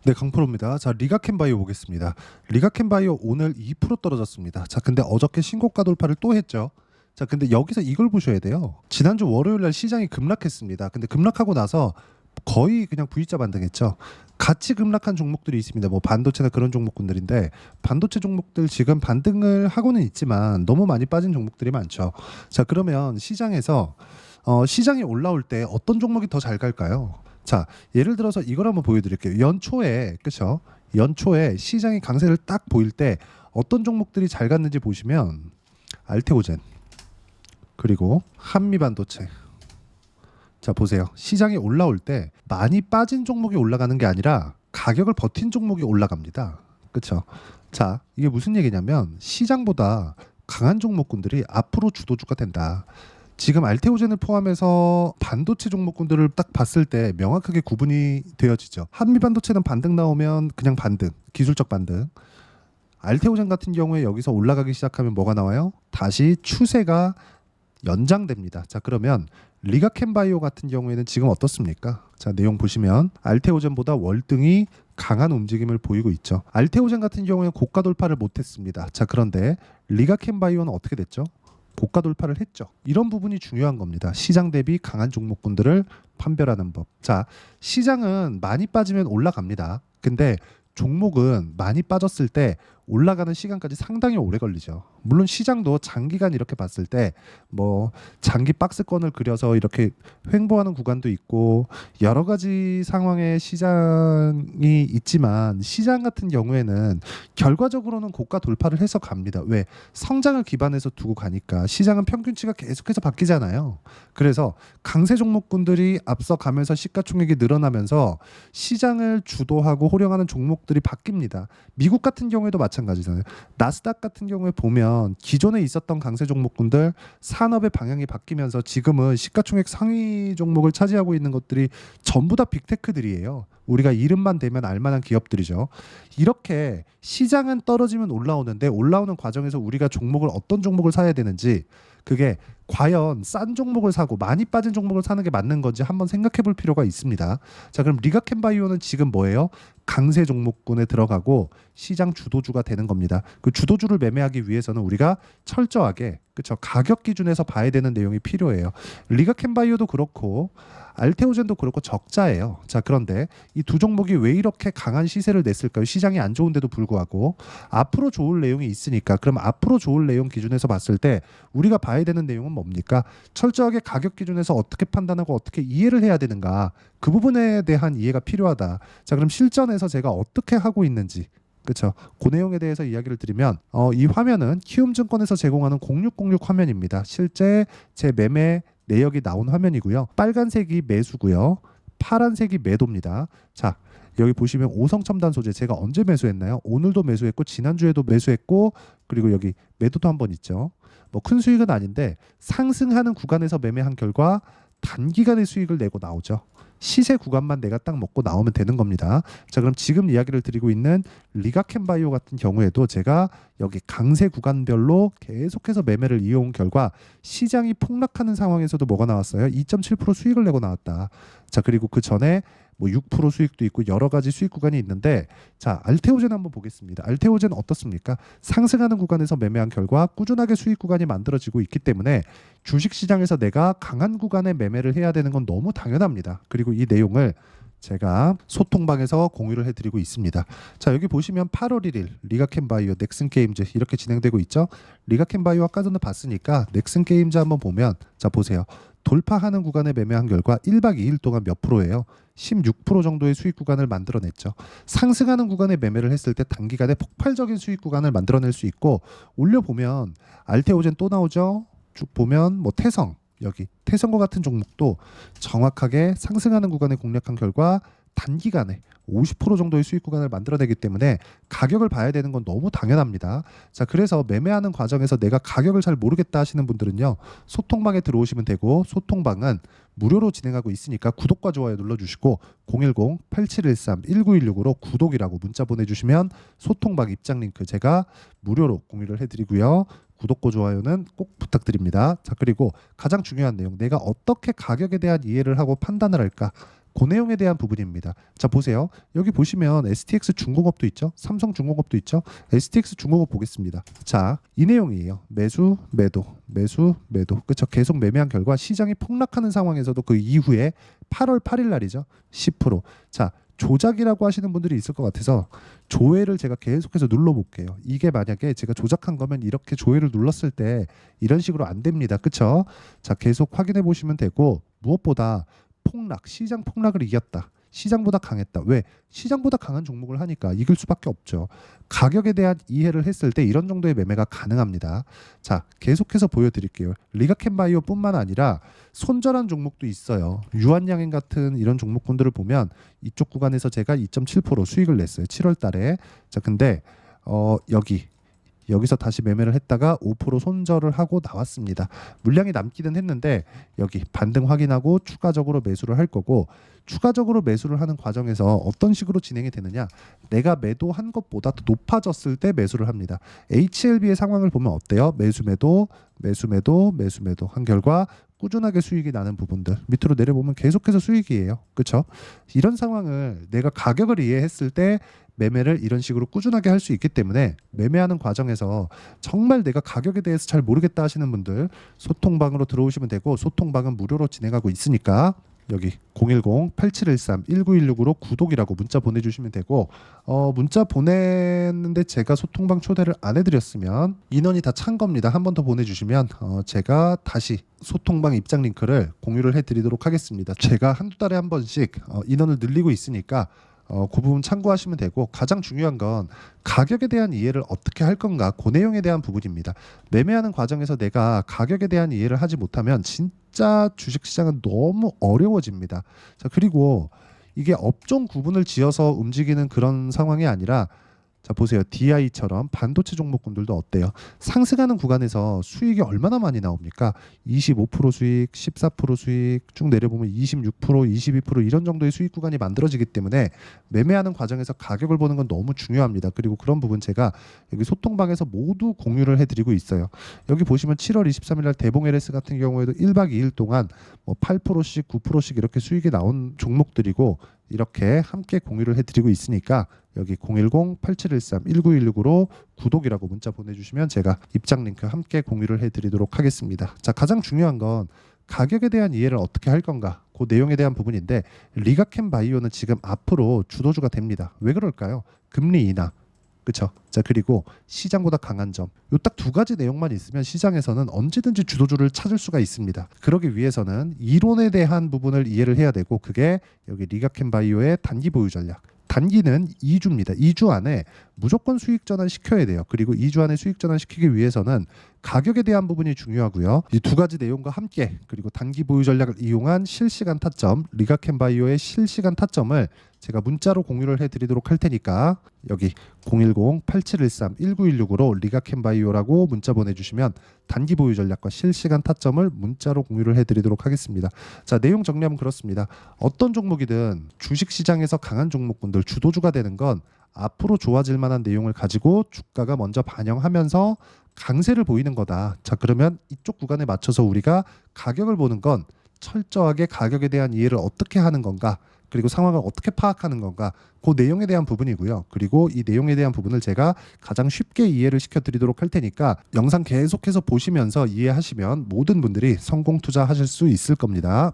네, 강프로입니다. 자, 리가켄바이오 보겠습니다. 리가켄바이오 오늘 2% 떨어졌습니다. 자, 근데 어저께 신고가 돌파를 또 했죠. 자, 근데 여기서 이걸 보셔야 돼요. 지난주 월요일 날 시장이 급락했습니다. 근데 급락하고 나서 거의 그냥 V자 반등했죠. 같이 급락한 종목들이 있습니다. 뭐 반도체나 그런 종목군들인데 반도체 종목들 지금 반등을 하고는 있지만 너무 많이 빠진 종목들이 많죠. 자, 그러면 시장에서 시장이 올라올 때 어떤 종목이 더 잘 갈까요? 자, 예를 들어서 이걸 한번 보여드릴게요. 연초에, 그렇죠? 연초에 시장이 강세를 딱 보일 때 어떤 종목들이 잘 갔는지 보시면 알테오젠 그리고 한미반도체. 자, 보세요. 시장이 올라올 때 많이 빠진 종목이 올라가는 게 아니라 가격을 버틴 종목이 올라갑니다. 그렇죠? 자, 이게 무슨 얘기냐면 시장보다 강한 종목군들이 앞으로 주도주가 된다. 지금 알테오젠을 포함해서 반도체 종목군들을 딱 봤을 때 명확하게 구분이 되어지죠. 한미반도체는 반등 나오면 그냥 반등, 기술적 반등. 알테오젠 같은 경우에 여기서 올라가기 시작하면 뭐가 나와요? 다시 추세가 연장됩니다. 자, 그러면 리가켄바이오 같은 경우에는 지금 어떻습니까? 자, 내용 보시면 알테오젠보다 월등히 강한 움직임을 보이고 있죠. 알테오젠 같은 경우에는 고가 돌파를 못했습니다. 자, 그런데 리가켄바이오는 어떻게 됐죠? 고가 돌파를 했죠. 이런 부분이 중요한 겁니다. 시장 대비 강한 종목군들을 판별하는 법. 자, 시장은 많이 빠지면 올라갑니다. 근데 종목은 많이 빠졌을 때 올라가는 시간까지 상당히 오래 걸리죠. 물론 시장도 장기간 이렇게 봤을 때 뭐 장기 박스권을 그려서 이렇게 횡보하는 구간도 있고 여러 가지 상황의 시장이 있지만 시장 같은 경우에는 결과적으로는 고가 돌파를 해서 갑니다. 왜? 성장을 기반해서 두고 가니까 시장은 평균치가 계속해서 바뀌잖아요. 그래서 강세 종목군들이 앞서 가면서 시가총액이 늘어나면서 시장을 주도하고 호령하는 종목들이 바뀝니다. 미국 같은 경우에도 마찬가지잖아요. 나스닥 같은 경우에 보면 기존에 있었던 강세 종목군들 산업의 방향이 바뀌면서 지금은 시가총액 상위 종목을 차지하고 있는 것들이 전부 다 빅테크들이에요. 우리가 이름만 대면 알만한 기업들이죠. 이렇게 시장은 떨어지면 올라오는데 올라오는 과정에서 우리가 종목을 어떤 종목을 사야 되는지 그게 과연 싼 종목을 사고 많이 빠진 종목을 사는 게 맞는 건지 한번 생각해 볼 필요가 있습니다. 자, 그럼 리가켄바이오는 지금 뭐예요? 강세 종목군에 들어가고 시장 주도주가 되는 겁니다. 그 주도주를 매매하기 위해서는 우리가 철저하게 그렇죠. 가격 기준에서 봐야 되는 내용이 필요해요. 리가켄바이오도 그렇고 알테오젠도 그렇고 적자예요. 자, 그런데 이 두 종목이 왜 이렇게 강한 시세를 냈을까요? 시장이 안 좋은데도 불구하고 앞으로 좋을 내용이 있으니까 그럼 앞으로 좋을 내용 기준에서 봤을 때 우리가 봐야 되는 내용은 뭡니까? 철저하게 가격 기준에서 어떻게 판단하고 어떻게 이해를 해야 되는가? 그 부분에 대한 이해가 필요하다. 자, 그럼 실전에서 제가 어떻게 하고 있는지 그렇죠. 그 내용에 대해서 이야기를 드리면 이 화면은 키움증권에서 제공하는 0606 화면입니다. 실제 제 매매 내역이 나온 화면이고요. 빨간색이 매수고요. 파란색이 매도입니다. 자, 여기 보시면 오성첨단 소재 제가 언제 매수했나요? 오늘도 매수했고 지난주에도 매수했고 그리고 여기 매도도 한번 있죠. 뭐 큰 수익은 아닌데 상승하는 구간에서 매매한 결과 단기간의 수익을 내고 나오죠. 시세 구간만 내가 딱 먹고 나오면 되는 겁니다. 자, 그럼 지금 이야기를 드리고 있는 리가켄바이오 같은 경우에도 제가 여기 강세 구간별로 계속해서 매매를 이어온 결과 시장이 폭락하는 상황에서도 뭐가 나왔어요? 2.7% 수익을 내고 나왔다. 자, 그리고 그 전에 뭐 6% 수익도 있고 여러 가지 수익 구간이 있는데 자, 알테오젠 한번 보겠습니다. 알테오젠 어떻습니까? 상승하는 구간에서 매매한 결과 꾸준하게 수익 구간이 만들어지고 있기 때문에 주식 시장에서 내가 강한 구간에 매매를 해야 되는 건 너무 당연합니다. 그리고 이 내용을 제가 소통방에서 공유를 해드리고 있습니다. 자, 여기 보시면 8월 1일 리가켄바이오, 넥슨게임즈 이렇게 진행되고 있죠. 리가켄바이오 아까 전에 봤으니까 넥슨게임즈 한번 보면 자, 보세요. 돌파하는 구간에 매매한 결과 1박 2일 동안 몇 프로예요? 16% 정도의 수익 구간을 만들어냈죠. 상승하는 구간에 매매를 했을 때 단기간에 폭발적인 수익 구간을 만들어낼 수 있고 올려보면 알테오젠 또 나오죠. 쭉 보면 뭐 태성 여기 태성과 같은 종목도 정확하게 상승하는 구간에 공략한 결과 단기간에 50% 정도의 수익 구간을 만들어내기 때문에 가격을 봐야 되는 건 너무 당연합니다. 자, 그래서 매매하는 과정에서 내가 가격을 잘 모르겠다 하시는 분들은요. 소통방에 들어오시면 되고 소통방은 무료로 진행하고 있으니까 구독과 좋아요 눌러주시고 010-8713-1916으로 구독이라고 문자 보내주시면 소통방 입장 링크 제가 무료로 공유를 해드리고요. 구독과 좋아요는 꼭 부탁드립니다. 자, 그리고 가장 중요한 내용 내가 어떻게 가격에 대한 이해를 하고 판단을 할까? 그 내용에 대한 부분입니다. 자, 보세요. 여기 보시면 STX 중공업도 있죠. 삼성 중공업도 있죠. STX 중공업 보겠습니다. 자, 이 내용이에요. 매수, 매도, 매수, 매도. 그렇죠. 계속 매매한 결과 시장이 폭락하는 상황에서도 그 이후에 8월 8일 날이죠. 10%. 자, 조작이라고 하시는 분들이 있을 것 같아서 조회를 제가 계속해서 눌러볼게요. 이게 만약에 제가 조작한 거면 이렇게 조회를 눌렀을 때 이런 식으로 안 됩니다. 그쵸? 자, 계속 확인해 보시면 되고, 무엇보다 폭락, 시장 폭락을 이겼다. 시장보다 강했다. 왜? 시장보다 강한 종목을 하니까 이길 수밖에 없죠. 가격에 대한 이해를 했을 때 이런 정도의 매매가 가능합니다. 자, 계속해서 보여드릴게요. 리가캔바이오뿐만 아니라 손절한 종목도 있어요. 유한양행 같은 이런 종목군들을 보면 이쪽 구간에서 제가 2.7% 수익을 냈어요. 7월 달에. 자, 근데 여기서 다시 매매를 했다가 5% 손절을 하고 나왔습니다. 물량이 남기는 했는데 여기 반등 확인하고 추가적으로 매수를 할 거고, 추가적으로 매수를 하는 과정에서 어떤 식으로 진행이 되느냐, 내가 매도한 것보다 더 높아졌을 때 매수를 합니다. HLB의 상황을 보면 어때요? 매수 매도, 매수 매도, 매수 매도 한 결과 꾸준하게 수익이 나는 부분들, 밑으로 내려보면 계속해서 수익이에요. 그렇죠? 이런 상황을 내가 가격을 이해했을 때 매매를 이런 식으로 꾸준하게 할 수 있기 때문에, 매매하는 과정에서 정말 내가 가격에 대해서 잘 모르겠다 하시는 분들 소통방으로 들어오시면 되고, 소통방은 무료로 진행하고 있으니까 여기 010-8713-1916으로 구독이라고 문자 보내주시면 되고, 문자 보냈는데 제가 소통방 초대를 안 해드렸으면 인원이 다 찬 겁니다. 한 번 더 보내주시면 제가 다시 소통방 입장 링크를 공유를 해드리도록 하겠습니다. 제가 한두 달에 한 번씩 인원을 늘리고 있으니까 그 부분 참고하시면 되고, 가장 중요한 건 가격에 대한 이해를 어떻게 할 건가, 그 내용에 대한 부분입니다. 매매하는 과정에서 내가 가격에 대한 이해를 하지 못하면 진짜 주식시장은 너무 어려워집니다. 자, 그리고 이게 업종 구분을 지어서 움직이는 그런 상황이 아니라, 자, 보세요. DI처럼 반도체 종목군들도 어때요? 상승하는 구간에서 수익이 얼마나 많이 나옵니까? 25% 수익, 14% 수익, 쭉 내려보면 26%, 22% 이런 정도의 수익 구간이 만들어지기 때문에 매매하는 과정에서 가격을 보는 건 너무 중요합니다. 그리고 그런 부분 제가 여기 소통방에서 모두 공유를 해드리고 있어요. 여기 보시면 7월 23일 날 대봉 LS 같은 경우에도 1박 2일 동안 뭐 8%씩, 9%씩 이렇게 수익이 나온 종목들이고, 이렇게 함께 공유를 해드리고 있으니까 여기 010-8713-1916으로 구독이라고 문자 보내주시면 제가 입장 링크 함께 공유를 해드리도록 하겠습니다. 자, 가장 중요한 건 가격에 대한 이해를 어떻게 할 건가, 그 내용에 대한 부분인데, 리가캔바이오는 지금 앞으로 주도주가 됩니다. 왜 그럴까요? 금리 인하, 그렇죠? 자, 그리고 시장보다 강한 점, 요 딱 두 가지 내용만 있으면 시장에서는 언제든지 주도주를 찾을 수가 있습니다. 그러기 위해서는 이론에 대한 부분을 이해를 해야 되고, 그게 여기 리가캔바이오의 단기 보유 전략. 단기는 2주입니다. 2주 안에 무조건 수익 전환 시켜야 돼요. 그리고 2주 안에 수익 전환 시키기 위해서는 가격에 대한 부분이 중요하고요. 이 두 가지 내용과 함께, 그리고 단기 보유 전략을 이용한 실시간 타점, 리가캔바이오의 실시간 타점을 제가 문자로 공유를 해드리도록 할 테니까 여기 010-8713-1916으로 리가캔바이오라고 문자 보내주시면 단기 보유 전략과 실시간 타점을 문자로 공유를 해드리도록 하겠습니다. 자, 내용 정리하면 그렇습니다. 어떤 종목이든 주식시장에서 강한 종목군들, 주도주가 되는 건 앞으로 좋아질 만한 내용을 가지고 주가가 먼저 반영하면서 강세를 보이는 거다. 자, 그러면 이쪽 구간에 맞춰서 우리가 가격을 보는 건 철저하게 가격에 대한 이해를 어떻게 하는 건가, 그리고 상황을 어떻게 파악하는 건가, 그 내용에 대한 부분이고요. 그리고 이 내용에 대한 부분을 제가 가장 쉽게 이해를 시켜드리도록 할 테니까 영상 계속해서 보시면서 이해하시면 모든 분들이 성공 투자하실 수 있을 겁니다.